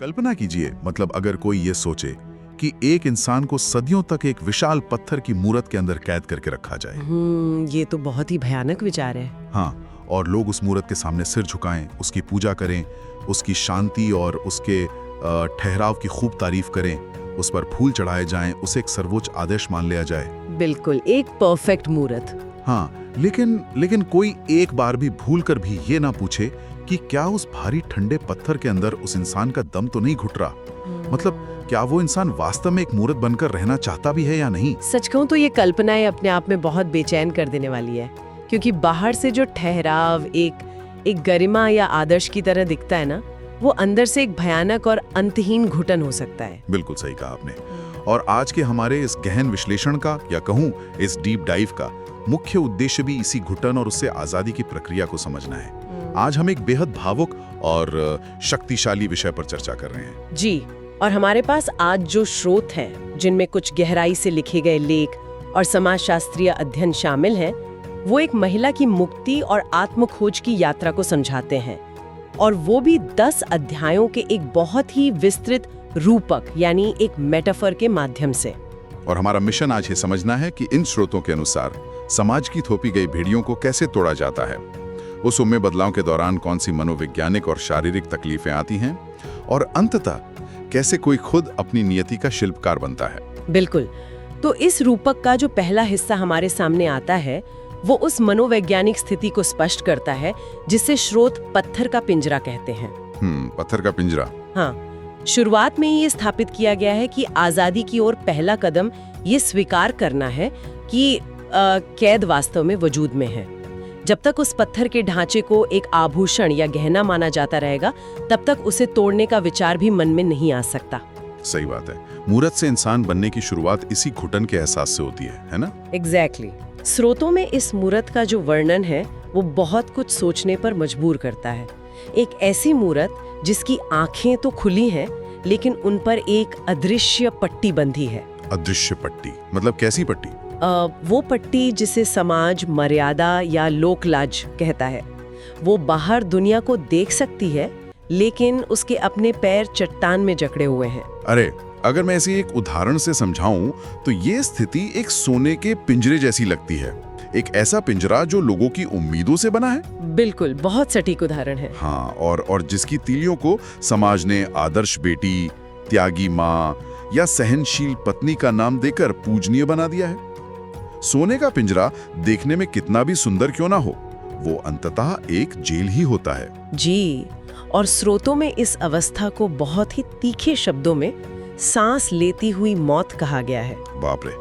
कल्पना कीजिए, मतलब अगर कोई ये सोचे कि एक इंसान को सदियों तक एक विशाल पत्थर की मूरत के अंदर कैद करके रखा जाए। ये तो बहुत ही भयानक विचार है। हाँ, और लोग उस मूरत के सामने सिर झुकाएं, उसकी पूजा करें, उसकी शांति और उसके ठहराव की खूब तारीफ करें, उस पर फूल चढ़ाए जाएं, उसे एक सर्वोच्च आदेश मान लिया जाए। बिल्कुल, एक परफेक्ट मूरत। हाँ, लेकिन कोई एक बार भी भूल कर भी ये ना पूछे कि क्या उस भारी ठंडे पत्थर के अंदर उस इंसान का दम तो नहीं घुट रहा। मतलब क्या वो इंसान वास्तव में एक मूरत बनकर रहना चाहता भी है या नहीं। सच कहूं तो ये कल्पनाएं अपने आप में बहुत बेचैन कर देने वाली है, क्योंकि बाहर से जो ठहराव एक गरिमा या आदर्श की तरह दिखता है ना, वो अंदर से एक भयानक और अंतहीन घुटन हो सकता है। बिल्कुल सही कहा आपने। और आज के हमारे इस गहन विश्लेषण का, या कहूं इस डीप डाइव का, मुख्य उद्देश्य भी इसी घुटन और उससे आजादी की प्रक्रिया को समझना है। आज हम एक बेहद भावुक और शक्तिशाली विषय पर चर्चा कर रहे हैं। जी, और हमारे पास आज जो स्रोत हैं, जिनमें कुछ गहराई से लिखे गए लेख और समाजशास्त्रीय अध्ययन शामिल हैं, वो एक महिला की मुक्ति और आत्मखोज की यात्रा को समझाते हैं, और वो भी 10 अध्यायों के एक बहुत ही विस्तृत रूपक यानी एक मेटाफर के माध्यम से। और हमारा मिशन आज ये समझना है कि इन स्रोतों के अनुसार समाज की थोपी गई भेड़ियों को कैसे तोड़ा जाता है, उस उम्मे बदलाव के दौरान कौन सी मनोवैज्ञानिक और शारीरिक तकलीफें आती हैं, और अंततः कैसे कोई खुद अपनी नियति का शिल्पकार बनता है। बिल्कुल। तो इस रूपक का जो पहला हिस्सा हमारे सामने आता है, वो उस मनोवैज्ञानिक स्थिति को स्पष्ट करता है जिसे स्रोत पत्थर का पिंजरा कहते हैं। पत्थर का पिंजरा। हाँ, शुरुआत में ही ये स्थापित किया गया है कि आजादी की ओर पहला कदम ये स्वीकार करना है कि कैद वास्तव में वजूद में है। जब तक उस पत्थर के ढांचे को एक आभूषण या गहना माना जाता रहेगा, तब तक उसे तोड़ने का विचार भी मन में नहीं आ सकता। सही बात है। मूरत से इंसान बनने की शुरुआत इसी घुटन के एहसास से होती है ना? एग्जैक्टली। स्रोतों में इस मूरत का जो वर्णन है, वो बहुत कुछ सोचने पर मजबूर करता है। एक ऐसी मूरत जिसकी आंखें तो खुली हैं, लेकिन उन पर एक अदृश्य पट्टी बंधी है। अदृश्य पट्टी मतलब कैसी पट्टी? वो पट्टी जिसे समाज मर्यादा या लोकलाज कहता है। वो बाहर दुनिया को देख सकती है, लेकिन उसके अपने पैर चट्टान में जकड़े हुए हैं। अरे, अगर मैं इसे एक उदाहरण से समझाऊं तो ये स्थिति एक सोने के पिंजरे जैसी लगती है। एक ऐसा पिंजरा जो लोगों की उम्मीदों से बना है। बिल्कुल, बहुत सटीक उदाहरण है। हाँ, और जिसकी तीलियों को समाज ने आदर्श बेटी, त्यागी माँ या सहनशील पत्नी का नाम देकर पूजनीय बना दिया है। सोने का पिंजरा देखने में कितना भी सुंदर क्यों ना हो, वो अंततः एक जेल ही होता है। जी, और स्रोतों में इस अवस्था को बहुत ही तीखे शब्दों में सांस लेती हुई मौत कहा गया है। बाप रे,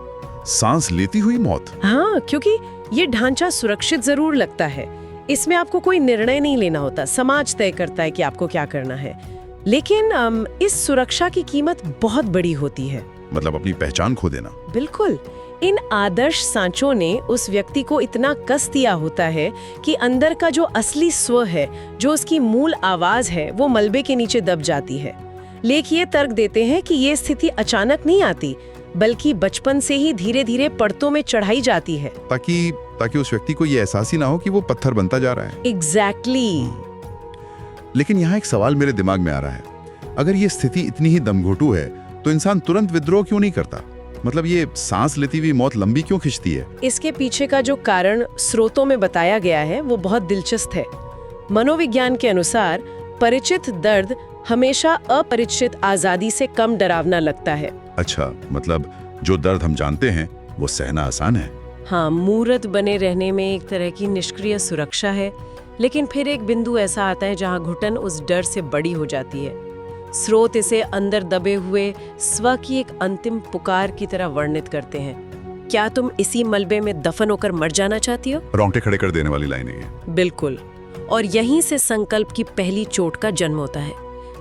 सांस लेती हुई मौत? हाँ, क्योंकि ये ढांचा सुरक्षित जरूर लगता है। इसमें आपको कोई निर्णय नहीं लेना होता, समाज तय करता है कि आपको क्या करना है। लेकिन इस सुरक्षा की कीमत बहुत बड़ी होती है। मतलब अपनी पहचान खो देना। बिल्कुल। इन आदर्श सांचों ने उस व्यक्ति को इतना कस दिया होता है कि अंदर का जो असली स्व है, जो उसकी मूल आवाज है, वो मलबे के नीचे दब जाती है। लेख ये तर्क देते हैं कि ये स्थिति अचानक नहीं आती, बल्कि बचपन से ही धीरे धीरे परतों में चढ़ाई जाती है, ताकि उस व्यक्ति को ये एहसास ही ना हो कि वो पत्थर बनता जा रहा है। एग्जैक्टली। लेकिन यहाँ एक सवाल मेरे दिमाग में आ रहा है, अगर ये स्थिति इतनी ही दमघोटू है तो इंसान तुरंत विद्रोह क्यों नहीं करता? मतलब ये सांस लेती हुई मौत लंबी क्यों खिंचती है? इसके पीछे का जो कारण स्रोतों में बताया गया है, वो बहुत दिलचस्प है। मनोविज्ञान के अनुसार परिचित दर्द हमेशा अपरिचित आजादी से कम डरावना लगता है। अच्छा, मतलब जो दर्द हम जानते हैं वो सहना आसान है। हाँ, मूर्त बने रहने में एक तरह की निष्क्रिय सुरक्षा है, लेकिन फिर एक बिंदु ऐसा आता है जहाँ घुटन उस डर से बड़ी हो जाती है। स्रोत इसे अंदर दबे हुए स्व की एक अंतिम पुकार की तरह वर्णित करते हैं। क्या तुम इसी मलबे में दफन होकर मर जाना चाहती हो? रोंगटे खड़े कर देने वाली लाइनें हैं। बिल्कुल। और यहीं से संकल्प की पहली चोट का जन्म होता है।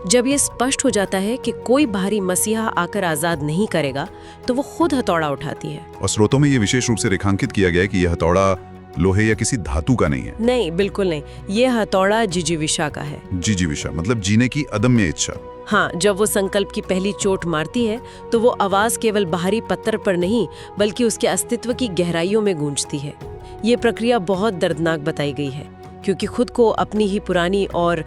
जब ये स्पष्ट हो जाता है कि कोई बाहरी मसीहा आकर आजाद नहीं करेगा, तो वो खुद हथौड़ा उठाती है। और स्रोतों में ये विशेष रूप से रेखांकित किया गया है कि यह हथौड़ा लोहे या किसी धातु का नहीं है। नहीं, बिल्कुल नहीं। ये हथौड़ा जिजीविषा का है। जिजीविषा मतलब जीने की अदम्य इच्छा। हाँ, जब वो संकल्प की पहली चोट मारती है, तो वो आवाज केवल बाहरी पत्थर पर नहीं, बल्कि उसके अस्तित्व की गहराइयों में गूंजती है। ये प्रक्रिया बहुत दर्दनाक बताई गई है, क्योंकि खुद को अपनी ही पुरानी और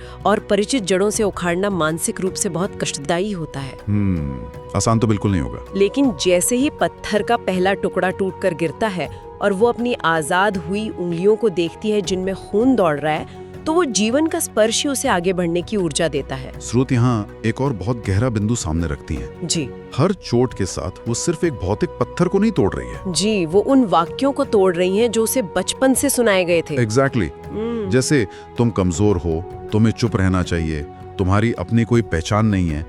परिचित जड़ों से उखाड़ना मानसिक रूप से बहुत कष्टदायी होता है। आसान तो बिल्कुल नहीं होगा। लेकिन जैसे ही पत्थर का पहला टुकड़ा टूटकर गिरता है और वो अपनी आजाद हुई उंगलियों को देखती है जिनमें खून दौड़ रहा है, तो वो जीवन का स्पर्श ही उसे आगे बढ़ने की ऊर्जा देता है। स्रोत यहाँ एक और बहुत गहरा बिंदु सामने रखती हैं। जी, हर चोट के साथ वो सिर्फ एक भौतिक पत्थर को नहीं तोड़ रही है। जी, वो उन वाक्यों को तोड़ रही हैं जो उसे बचपन से सुनाए गए थे। एग्जैक्टली। जैसे तुम कमजोर हो, तुम्हें चुप रहना चाहिए, तुम्हारी अपनी कोई पहचान नहीं है,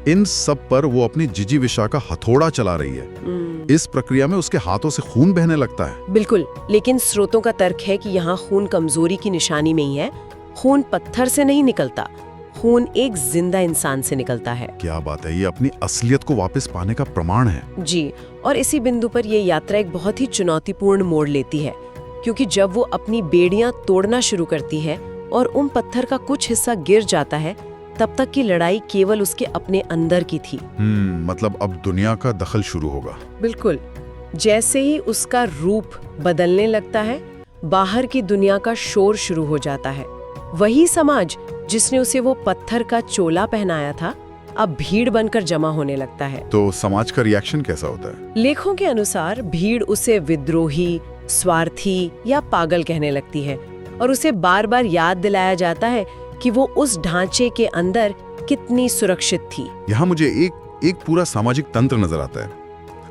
इन सब पर वो अपनी जिजीविषा का हथौड़ा चला रही है। इस प्रक्रिया में उसके हाथों से खून बहने लगता है। बिल्कुल, लेकिन स्रोतों का तर्क है कि यहाँ खून कमजोरी की निशानी नहीं है। खून पत्थर से नहीं निकलता, खून एक जिंदा इंसान से निकलता है। क्या बात है, ये अपनी असलियत को वापस पाने का प्रमाण है। जी, और इसी बिंदु पर ये यात्रा एक बहुत ही चुनौतीपूर्ण मोड़ लेती है, क्योंकि जब वो अपनी बेड़ियां तोड़ना शुरू करती है और उन पत्थर का कुछ हिस्सा गिर जाता है, तब तक की लड़ाई केवल उसके अपने अंदर की थी। मतलब अब दुनिया का दखल शुरू होगा। बिल्कुल, जैसे ही उसका रूप बदलने लगता है, बाहर की दुनिया का शोर शुरू हो जाता है। वही समाज जिसने उसे वो पत्थर का चोला पहनाया था, अब भीड़ बनकर जमा होने लगता है। तो समाज का रिएक्शन कैसा होता है? लेखों के अनुसार भीड़ उसे विद्रोही, स्वार्थी या पागल कहने लगती है और उसे बार बार याद दिलाया जाता है कि वो उस ढांचे के अंदर कितनी सुरक्षित थी। यहाँ मुझे एक पूरा सामाजिक तंत्र नजर आता है।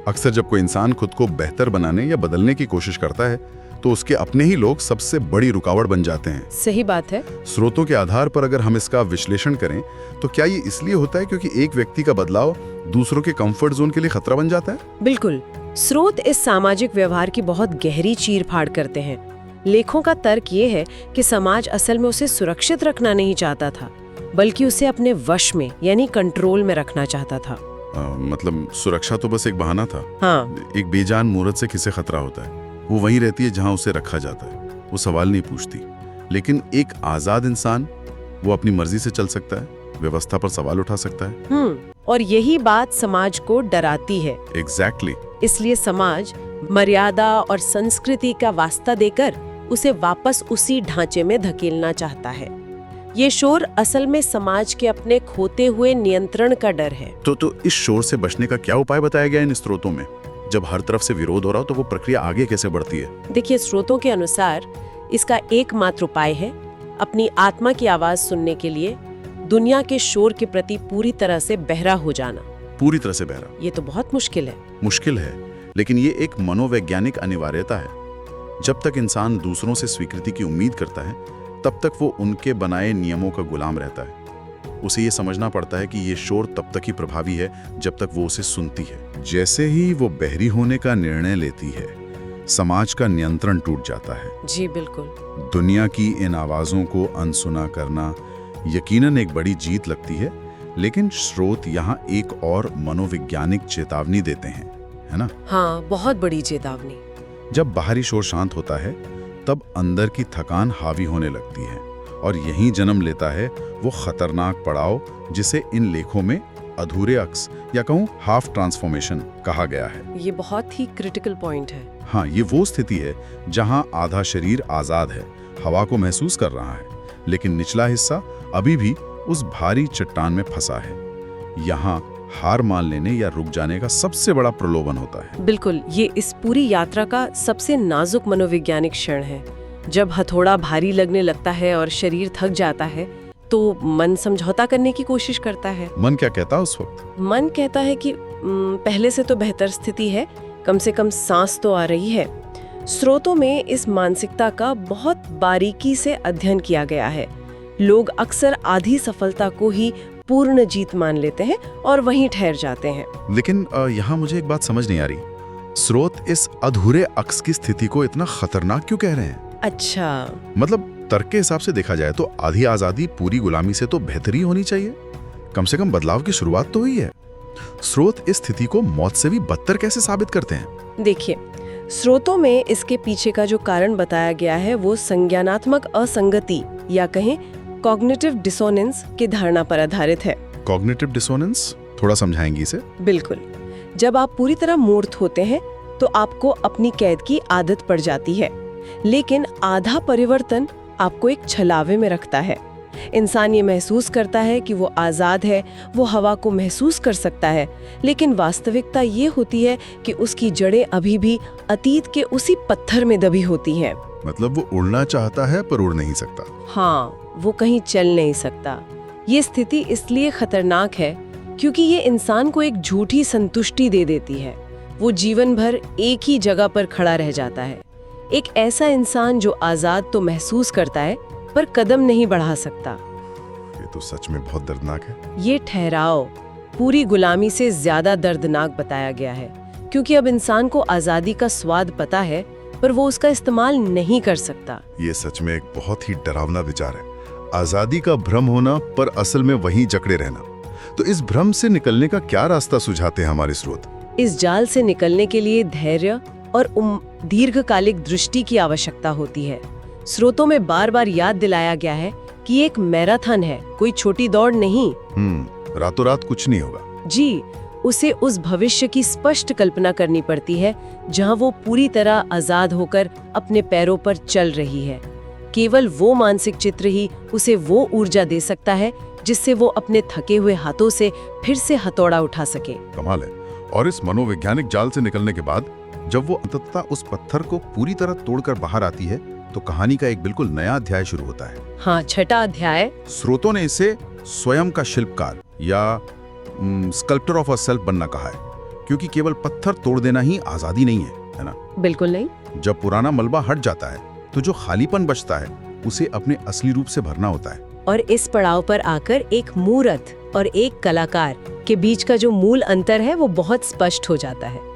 अक्सर जब कोई इंसान खुद को बेहतर बनाने या बदलने की कोशिश करता है, तो उसके अपने ही लोग सबसे बड़ी रुकावट बन जाते हैं। सही बात है। स्रोतों के आधार पर अगर हम इसका विश्लेषण करें, तो क्या ये इसलिए होता है क्योंकि एक व्यक्ति का बदलाव दूसरों के कंफर्ट जोन के लिए खतरा बन जाता है? बिल्कुल, स्रोत इस सामाजिक व्यवहार की बहुत गहरी चीर-फाड़ करते हैं। लेखों का तर्क ये है कि समाज असल में उसे सुरक्षित रखना नहीं चाहता था, बल्कि उसे अपने वश में यानी कंट्रोल में रखना चाहता था। मतलब सुरक्षा तो बस एक बहाना था। हाँ, एक बेजान मूर्त से किसे खतरा होता है? वो वहीं रहती है जहां उसे रखा जाता है, वो सवाल नहीं पूछती। लेकिन एक आजाद इंसान, वो अपनी मर्जी से चल सकता है, व्यवस्था पर सवाल उठा सकता है। और यही बात समाज को डराती है। एग्जैक्टली। इसलिए समाज मर्यादा और संस्कृति का वास्ता देकर उसे वापस उसी ढांचे में धकेलना चाहता है। ये शोर असल में समाज के अपने खोते हुए नियंत्रण का डर है। तो इस शोर से बचने का क्या उपाय बताया गया इन स्रोतों में? जब हर तरफ से विरोध हो रहा हो, तो वो प्रक्रिया आगे कैसे बढ़ती है? देखिए, स्रोतों के अनुसार इसका एकमात्र उपाय है अपनी आत्मा की आवाज सुनने के लिए दुनिया के शोर के प्रति पूरी तरह से बहरा हो जाना। पूरी तरह से बहरा? ये तो बहुत मुश्किल है। मुश्किल है, लेकिन ये एक मनोवैज्ञानिक अनिवार्यता है। जब तक इंसान दूसरों से स्वीकृति की उम्मीद करता है, तब तक वो उनके बनाए नियमों का गुलाम रहता है। उसे ये समझना पड़ता है कि ये शोर तब तक ही प्रभावी है जब तक वो उसे सुनती है। जैसे ही वो बहरी होने का निर्णय लेती है, समाज का नियंत्रण टूट जाता है। जी बिल्कुल। दुनिया की इन आवाजों को अनसुना करना यकीनन एक बड़ी जीत लगती है, लेकिन स्रोत यहाँ एक और मनोवैज्ञानिक चेतावनी देते हैं, है ना? हाँ, बहुत बड़ी चेतावनी। जब बाहरी शोर शांत होता है, तब अंदर की थकान हावी होने लगती है, और यहीं जन्म लेता है वो खतरनाक पड़ाव जिसे इन लेखों में अधूरे अक्स या कहूँ हाफ ट्रांसफॉर्मेशन कहा गया है। ये बहुत ही क्रिटिकल पॉइंट है। हाँ, ये वो स्थिति है जहाँ आधा शरीर आजाद है, हवा को महसूस कर रहा है, लेकिन निचला हिस्सा अभी भी उस भारी चट्टान में फंसा है। यहाँ हार मान लेने या रुक जाने का सबसे बड़ा प्रलोभन होता है। बिल्कुल, ये इस पूरी यात्रा का सबसे नाजुक मनोवैज्ञानिक क्षण है। जब हथौड़ा भारी लगने लगता है और शरीर थक जाता है, तो मन समझौता करने की कोशिश करता है। मन क्या कहता है उस वक्त? मन कहता है कि पहले से तो बेहतर स्थिति है, कम से कम सांस तो आ रही है। स्रोतों में इस मानसिकता का बहुत बारीकी से अध्ययन किया गया है। लोग अक्सर आधी सफलता को ही पूर्ण जीत मान लेते हैं और वहीं ठहर जाते हैं। लेकिन यहाँ मुझे एक बात समझ नहीं आ रही, स्रोत इस अधूरे अक्स की स्थिति को इतना खतरनाक क्यों कह रहे हैं? अच्छा, मतलब तर्क के हिसाब से देखा जाए तो आधी आजादी पूरी गुलामी से तो बेहतरी होनी चाहिए। कम से कम बदलाव की शुरुआत तो हुई है। स्रोत इस स्थिति को मौत से भी बदतर कैसे साबित करते हैं? देखिए, स्रोतों में इसके पीछे का जो कारण बताया गया है वो संज्ञानात्मक असंगति या कहें कॉग्निटिव डिसोनेंस की धारणा पर आधारित है। कॉग्निटिव डिसोनेंस, थोड़ा समझाएंगी इसे? बिल्कुल। जब आप पूरी तरह मूर्त होते हैं तो आपको अपनी कैद की आदत पड़ जाती है, लेकिन आधा परिवर्तन आपको एक छलावे में रखता है। इंसान ये महसूस करता है कि वो आज़ाद है, वो हवा को महसूस कर सकता है, लेकिन वास्तविकता ये होती है कि उसकी जड़ें अभी भी अतीत के उसी पत्थर में दबी होती हैं। मतलब वो उड़ना चाहता है पर उड़ नहीं सकता। हाँ, वो कहीं चल नहीं सकता। ये स्थिति इसलिए खतरनाक है क्योंकि ये इंसान को एक झूठी संतुष्टि दे देती है। वो जीवन भर एक ही जगह पर खड़ा रह जाता है। एक ऐसा इंसान जो आज़ाद तो महसूस करता है पर कदम नहीं बढ़ा सकता। ये तो सच में बहुत दर्दनाक है। ये ठहराव पूरी गुलामी से ज्यादा दर्दनाक बताया गया है, क्योंकि अब इंसान को आज़ादी का स्वाद पता है पर वो उसका इस्तेमाल नहीं कर सकता। ये सच में एक बहुत ही डरावना विचार है। आजादी का भ्रम होना पर असल में वहीं जकड़े रहना। तो इस भ्रम से निकलने का क्या रास्ता सुझाते हैं हमारे स्रोत? इस जाल से निकलने के लिए धैर्य और दीर्घकालिक दृष्टि की आवश्यकता होती है। स्रोतों में बार बार याद दिलाया गया है कि ये एक मैराथन है, कोई छोटी दौड़ नहीं। रातों रात कुछ नहीं होगा। जी, उसे उस भविष्य की स्पष्ट कल्पना करनी पड़ती है जहां वो पूरी तरह आजाद होकर अपने पैरों पर चल रही है। केवल वो मानसिक चित्र ही उसे वो ऊर्जा दे सकता है जिससे वो अपने थके हुए हाथों से फिर से हथौड़ा उठा सके। कमाल है। और इस मनोवैज्ञानिक जाल से निकलने के बाद जब वो अंततः उस पत्थर को पूरी तरह तोड़कर बाहर आती है तो कहानी का एक बिल्कुल नया अध्याय शुरू होता है। हाँ, छठा अध्याय। स्रोतों ने इसे स्वयं का शिल्पकार या स्कल्प्टर ऑफ अ सेल्फ बनना कहा है, क्योंकि केवल पत्थर तोड़ देना ही आजादी नहीं है ना? बिल्कुल नहीं। जब पुराना मलबा हट जाता है तो जो खालीपन बचता है उसे अपने असली रूप से भरना होता है। और इस पड़ाव पर आकर एक मूर्त और एक कलाकार के बीच का जो मूल अंतर है वो बहुत स्पष्ट हो जाता है।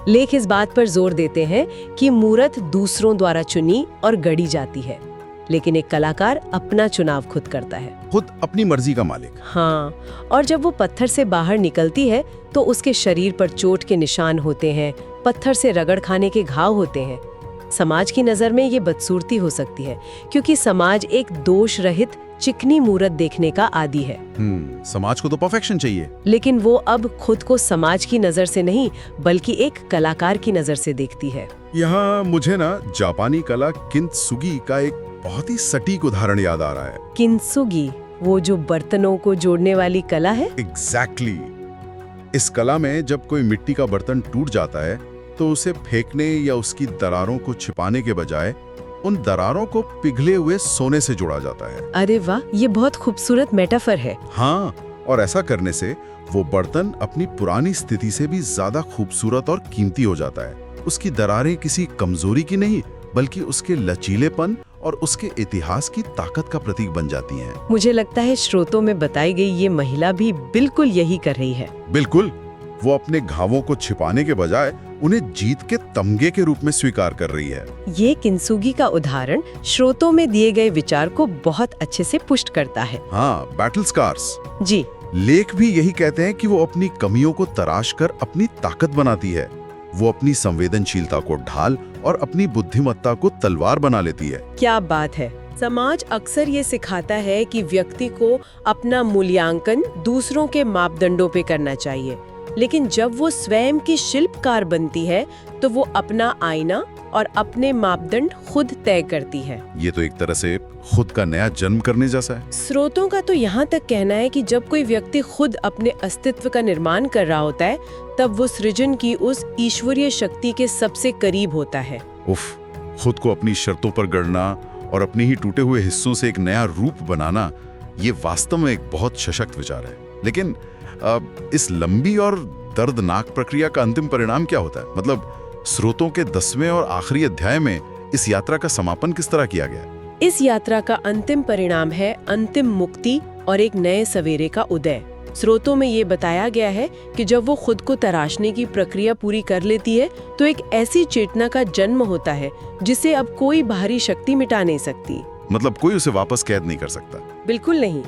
लेख इस बात पर जोर देते हैं कि मूर्त दूसरों द्वारा चुनी और गढ़ी जाती है, लेकिन एक कलाकार अपना चुनाव खुद करता है, खुद अपनी मर्जी का मालिक। हाँ, और जब वो पत्थर से बाहर निकलती है तो उसके शरीर पर चोट के निशान होते हैं, पत्थर से रगड़ खाने के घाव होते हैं। समाज की नजर में ये बदसूरती हो सकती है, क्योंकि समाज एक दोष रहित चिकनी मूर्त देखने का आदी है। समाज को तो परफेक्शन चाहिए। लेकिन वो अब खुद को समाज की नजर से नहीं बल्कि एक कलाकार की नजर से देखती है। यहाँ मुझे ना जापानी कला किंत्सुगी का एक बहुत ही सटीक उदाहरण याद आ रहा है। किंत्सुगी, वो जो बर्तनों को जोड़ने वाली कला है। एग्जैक्टली। इस कला में जब कोई मिट्टी का बर्तन टूट जाता है तो उसे फेंकने या उसकी दरारों को छिपाने के बजाय उन दरारों को पिघले हुए सोने से जोड़ा जाता है। अरे वाह, ये बहुत खूबसूरत मेटाफर है। हाँ, और ऐसा करने से वो बर्तन अपनी पुरानी स्थिति से भी ज्यादा खूबसूरत और कीमती हो जाता है। उसकी दरारें किसी कमजोरी की नहीं बल्कि उसके लचीलेपन और उसके इतिहास की ताकत का प्रतीक बन जाती हैं। मुझे लगता है श्रोतों में बताई गई ये महिला भी बिल्कुल यही कर रही है। बिल्कुल, वो अपने घावों को छिपाने के बजाय उन्हें जीत के तमगे के रूप में स्वीकार कर रही है। ये किंत्सुगी का उदाहरण श्रोतों में दिए गए विचार को बहुत अच्छे से पुष्ट करता है। हाँ, बैटल स्कार्स। जी, लेख भी यही कहते हैं कि वो अपनी कमियों को तराश कर अपनी ताकत बनाती है। वो अपनी संवेदनशीलता को ढाल और अपनी बुद्धिमत्ता को तलवार बना लेती है। क्या बात है। समाज अक्सर ये सिखाता है कि व्यक्ति को अपना मूल्यांकन दूसरों के मापदंडों पे करना चाहिए, लेकिन जब वो स्वयं की शिल्पकार बनती है तो वो अपना आईना और अपने मापदंड खुद तय करती है। ये तो एक तरह से खुद का नया जन्म करने जैसा है। स्रोतों का तो यहाँ तक कहना है कि जब कोई व्यक्ति खुद अपने अस्तित्व का निर्माण कर रहा होता है तब वो सृजन की उस ईश्वरीय शक्ति के सबसे करीब होता है। उफ, खुद को अपनी शर्तों पर गढ़ना और अपने ही टूटे हुए हिस्सों से एक नया रूप बनाना, ये वास्तव में एक बहुत सशक्त विचार है। लेकिन इस लंबी और दर्दनाक प्रक्रिया का अंतिम परिणाम क्या होता है? मतलब स्रोतों के 10वें और आखिरी अध्याय में इस यात्रा का समापन किस तरह किया गया? इस यात्रा का अंतिम परिणाम है अंतिम मुक्ति और एक नए सवेरे का उदय। स्रोतों में ये बताया गया है कि जब वो खुद को तराशने की प्रक्रिया पूरी कर लेती है तो एक ऐसी चेतना का जन्म होता है जिसे अब कोई बाहरी शक्ति मिटा नहीं सकती। मतलब कोई उसे वापस कैद नहीं कर सकता? बिल्कुल नहीं।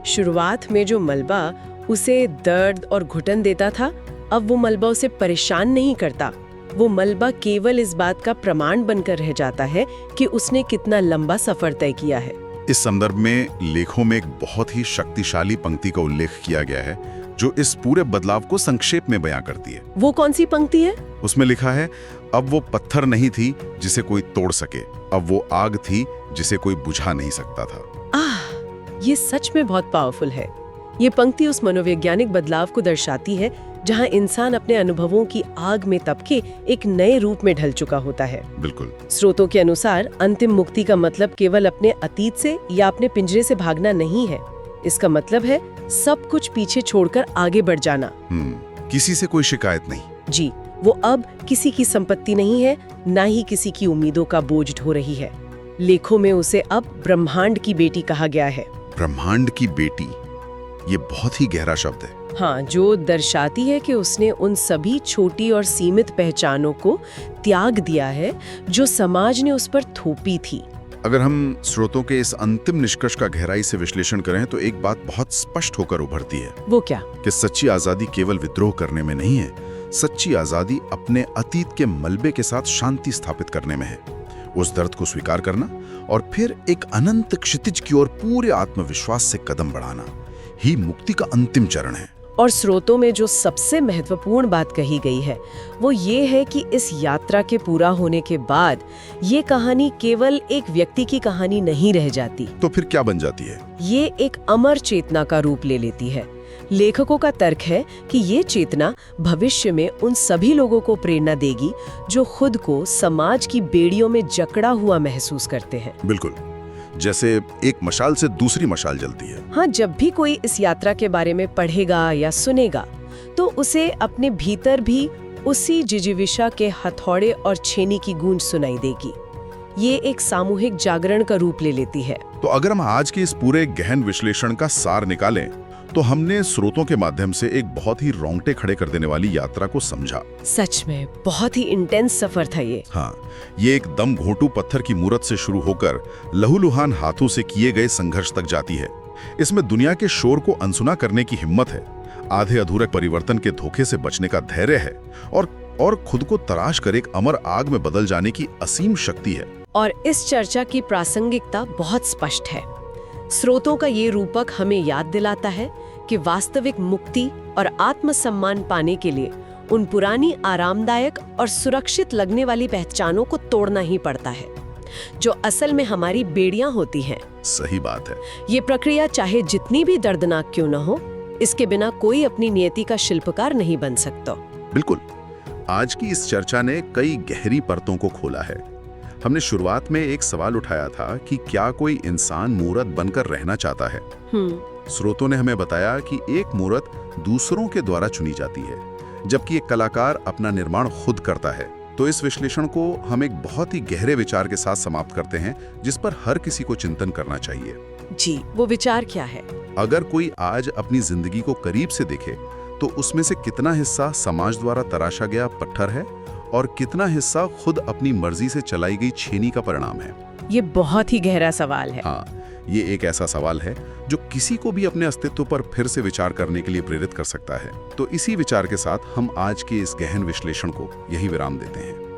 शुरुआत में जो मलबा उसे दर्द और घुटन देता था, अब वो मलबा उसे परेशान नहीं करता। वो मलबा केवल इस बात का प्रमाण बनकर रह जाता है कि उसने कितना लंबा सफर तय किया है। इस संदर्भ में लेखों में एक बहुत ही शक्तिशाली पंक्ति का उल्लेख किया गया है जो इस पूरे बदलाव को संक्षेप में बयां करती है। वो कौन सी पंक्ति है? उसमें लिखा है, अब वो पत्थर नहीं थी जिसे कोई तोड़ सके, अब वो आग थी जिसे कोई बुझा नहीं सकता था। ये सच में बहुत पावरफुल है। ये पंक्ति उस मनोवैज्ञानिक बदलाव को दर्शाती है जहां इंसान अपने अनुभवों की आग में तप के एक नए रूप में ढल चुका होता है। बिल्कुल। स्रोतों के अनुसार अंतिम मुक्ति का मतलब केवल अपने अतीत से या अपने पिंजरे से भागना नहीं है। इसका मतलब है सब कुछ पीछे छोड़कर आगे बढ़ जाना। किसी से कोई शिकायत नहीं। जी, वो अब किसी की संपत्ति नहीं है, ना ही किसी की उम्मीदों का बोझ ढो रही है। लेखों में उसे अब ब्रह्मांड की बेटी कहा गया है। ब्रह्मांड की बेटी, ये बहुत ही गहरा शब्द है। हाँ, जो दर्शाती है कि उसने उन सभी छोटी और सीमित पहचानों को त्याग दिया है जो समाज ने उस पर थोपी थी। अगर हम स्रोतों के इस अंतिम निष्कर्ष का गहराई से विश्लेषण करें तो एक बात बहुत स्पष्ट होकर उभरती है। वो क्या? कि सच्ची आजादी केवल विद्रोह करने में नहीं है, सच्ची आजादी अपने अतीत के मलबे के साथ शांति स्थापित करने में है। उस दर्द को स्वीकार करना और फिर एक अनंत क्षितिज की ओर पूरे आत्मविश्वास से कदम बढ़ाना ही मुक्ति का अंतिम चरण है। और स्रोतों में जो सबसे महत्वपूर्ण बात कही गई है वो ये है कि इस यात्रा के पूरा होने के बाद ये कहानी केवल एक व्यक्ति की कहानी नहीं रह जाती। तो फिर क्या बन जाती है? ये एक अमर चेतना का रूप ले लेती है। लेखकों का तर्क है कि ये चेतना भविष्य में उन सभी लोगों को प्रेरणा देगी जो खुद को समाज की बेड़ियों में जकड़ा हुआ महसूस करते हैं। बिल्कुल, जैसे एक मशाल से दूसरी मशाल जलती है। हाँ, जब भी कोई इस यात्रा के बारे में पढ़ेगा या सुनेगा तो उसे अपने भीतर भी उसी जिजीविषा के हथौड़े और छेनी की गूंज सुनाई देगी। ये एक सामूहिक जागरण का रूप ले लेती है। तो अगर हम आज के इस पूरे गहन विश्लेषण का सार निकालें तो हमने स्रोतों के माध्यम से एक बहुत ही रोंगटे खड़े कर देने वाली यात्रा को समझा। सच में बहुत ही इंटेंस सफर था ये। हाँ, ये एक दम घोंटू पत्थर की मूरत से शुरू होकर लहूलुहान हाथों से किए गए संघर्ष तक जाती है। इसमें दुनिया के शोर को अनसुना करने की हिम्मत है, आधे अधूरे परिवर्तन के धोखे से बचने का धैर्य है और खुद को तराश कर एक अमर आग में बदल जाने की असीम शक्ति है। और इस चर्चा की प्रासंगिकता बहुत स्पष्ट है। स्रोतों का ये रूपक हमें याद दिलाता है कि वास्तविक मुक्ति और आत्मसम्मान पाने के लिए उन पुरानी आरामदायक और सुरक्षित लगने वाली पहचानों को तोड़ना ही पड़ता है, जो असल में हमारी बेड़ियां होती हैं। सही बात है। ये प्रक्रिया चाहे जितनी भी दर्दनाक क्यों न हो, इसके बिना कोई अपनी नियति का शिल्पकार नहीं बन सकता। बिल्कुल। आज की इस चर्चा ने कई गहरी परतों को खोला है। हमने शुरुआत में एक सवाल उठाया था कि क्या कोई इंसान मूर्त बनकर रहना चाहता है। स्रोतों ने हमें बताया कि एक मूर्त दूसरों के द्वारा चुनी जाती है, जबकि एक कलाकार अपना निर्माण खुद करता है। तो इस विश्लेषण को हम एक बहुत ही गहरे विचार के साथ समाप्त करते हैं, जिस पर हर किसी को चिंतन करना चाहिए। जी, वो विचार क्या है? अगर कोई आज अपनी जिंदगी को करीब से देखे तो उसमें से कितना हिस्सा समाज द्वारा तराशा गया पत्थर है और कितना हिस्सा खुद अपनी मर्जी से चलाई गई छेनी का परिणाम है? ये बहुत ही गहरा सवाल है। हाँ, ये एक ऐसा सवाल है जो किसी को भी अपने अस्तित्व पर फिर से विचार करने के लिए प्रेरित कर सकता है। तो इसी विचार के साथ हम आज के इस गहन विश्लेषण को यही विराम देते हैं।